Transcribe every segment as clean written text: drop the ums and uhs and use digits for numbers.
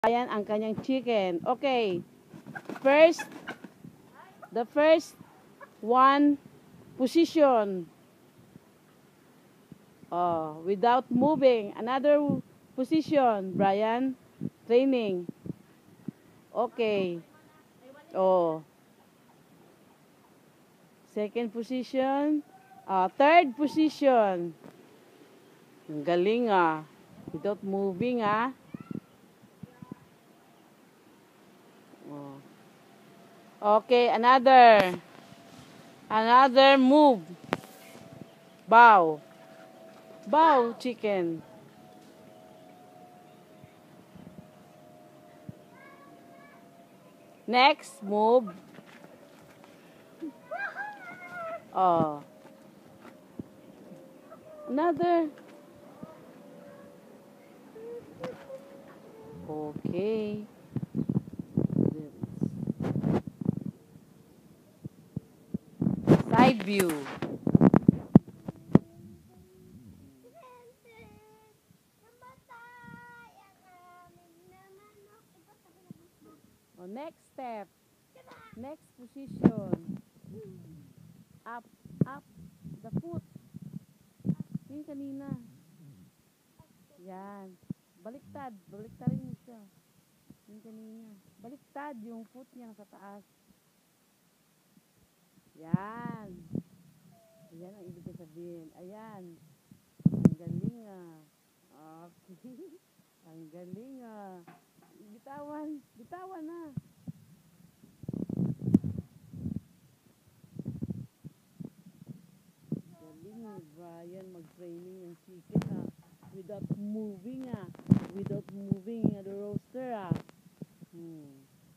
Ayan ang kanyang chicken. Okay. First, the first one position. Oh, without moving. Another position, Brian. Training. Okay. Oh. Second position. Third position. Ang galing ah. Without moving ah. Oh. Okay, another move. Bow. Bow chicken. Next move. Oh. Another. Okay. Side view. Oh, next step. Next position. Up, up the foot. Yung kanina. Yan. Baliktad. Baliktarin mo siya. Yung kanina. Baliktad yung foot niya sa taas. Yan. Ayan ang ibig sabihin. Ayan. Ang galing ah. Okay. Ang galing ah. Bitawan. Bitawan na. Galing ni Brian mag-training ng chicken ah. Without moving ah. Without moving the roaster ah.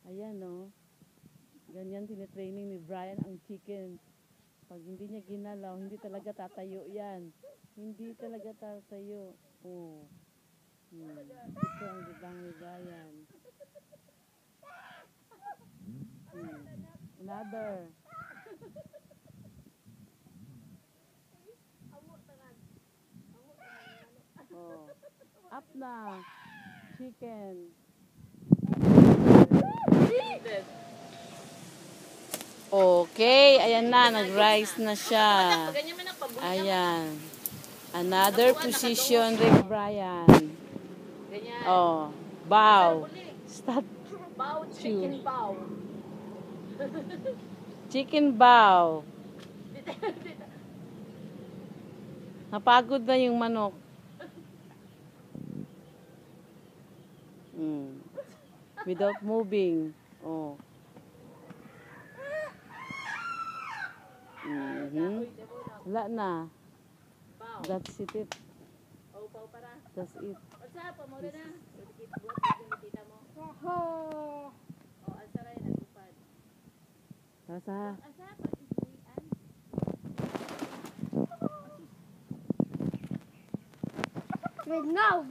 Ayan no. Ganyan tinitraining ni Brian ang chicken. Pag hindi niya ginalaw, hindi talaga tatayo yan. Hindi talaga tatayo. Oh. Ito ang gibang ni Brian. Another. Oh. Up na. Chicken. Okay, ayan na, nag-rise na siya. Ayan. Another position rin, Brian. Oh, bow. Start. Bow, chicken bow. Chicken bow. Napagod na yung manok. Without moving. Oh. Wala na. That's it. That's it. Asa. No,